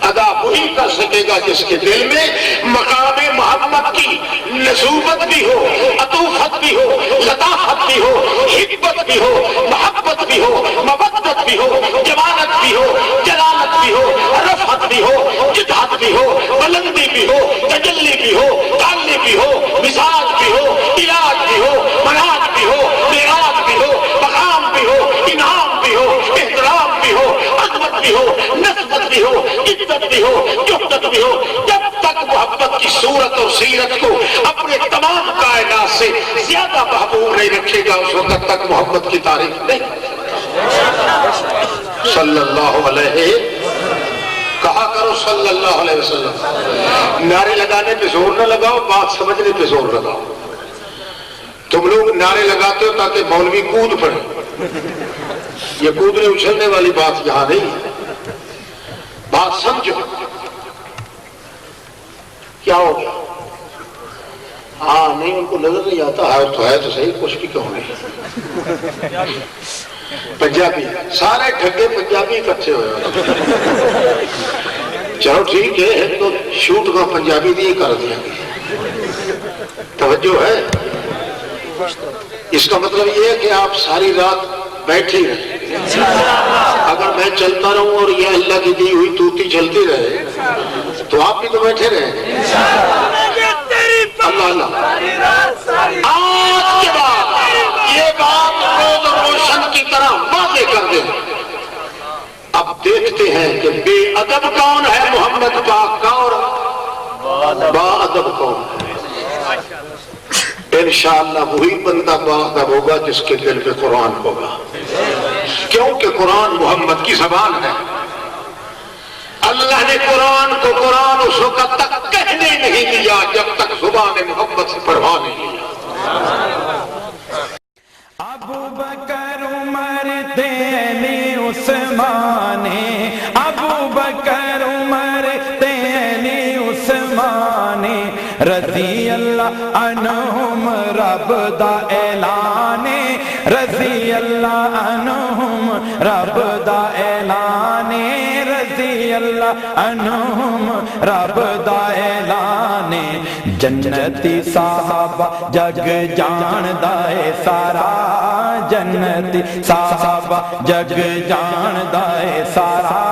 ادا وہی کر سکے گا جس کے دل میں مقام محمد کی نصوبت بھی ہو، عطوفت بھی ہو، لطافت بھی ہو، حکمت بھی ہو، محبت بھی ہو، مودت بھی ہو، جمالت بھی ہو، جلالت بھی ہو، رفعت بھی ہو، جدت بھی ہو، بلندی بھی ہو، تجلی بھی ہو، تعلی بھی ہو، مزاج بھی ہو، علاج بھی ہو، مناج بھی ہو، معراج بھی ہو، مقام بھی ہو، انعام بھی ہو، احترام بھی ہو، عظمت بھی ہو، نسبت بھی ہو، عزت بھی ہو، جہدت بھی ہو۔ جب تک محبت کی صورت اور سیرت کو اپنے تمام کائنات سے زیادہ محبوب نہیں رکھے گا، اس وقت تک محبت کی تعریف نہیں۔ صلی اللہ علیہ کہا کرو صلی اللہ علیہ وسلم۔ نعرے لگانے پہ زور نہ لگاؤ، بات سمجھنے پہ زور لگاؤ۔ تم لوگ نعرے لگاتے ہو تاکہ مولوی کود پڑے، یہ کودنے اچھلنے والی بات یہاں نہیں ہے۔ بات سمجھو کیا ہو گیا؟ ہاں نہیں، ان کو نظر نہیں آتا ہے تو صحیح، کچھ بھی کہوں نہیں۔ پنجابی سارے ٹھگے پنجابی اکٹھے ہوئے، چلو ٹھیک ہے، تو شوٹ کا پنجابی نہیں کر دیا، توجہ ہے۔ اس کا مطلب یہ ہے کہ آپ ساری رات بیٹھے رہیں۔ اگر میں چلتا رہوں اور یہ اللہ کی دی ہوئی توتی چلتی رہے تو آپ بھی تو بیٹھے رہیں۔ اللہ اللہ، آج کے بعد یہ بات روز روشن کی طرح واضح کر دیں۔ اب دیکھتے ہیں کہ بے ادب کون ہے محمد پاک کا اور با ادب کون ہے۔ انشاءاللہ وہی بندہ با ادب ہوگا جس کے دل میں قرآن ہوگا، کیونکہ قرآن محمد کی زبان ہے۔ اللہ نے قرآن کو قرآن اس وقت تک کہنے نہیں دیا جب تک زبان محمد سے پڑھوا نہیں لیا۔ ابو بکر عمر تیلی عثمان، ابو بکر عمر تیلی عثمان، رضی اللہ عنہم رب دا اعلان، رضی اللہ عنہم رب دا اعلان، رضی اللہ عنہم رب دا اعلان۔ جنتی صحابہ جگ جان دائے سارا، جنتی صحابہ جگ جان دائے سارا،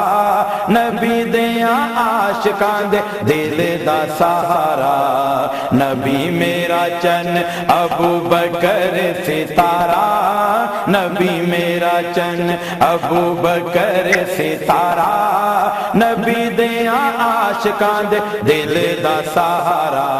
نبی دیاں عاشقاں دے دل دا سہارا، نبی میرا چن ابو بکر ستارہ، نبی میرا چن ابو بکر ستارہ، نبی دیاں عاشقاں دے دل دا سہارا۔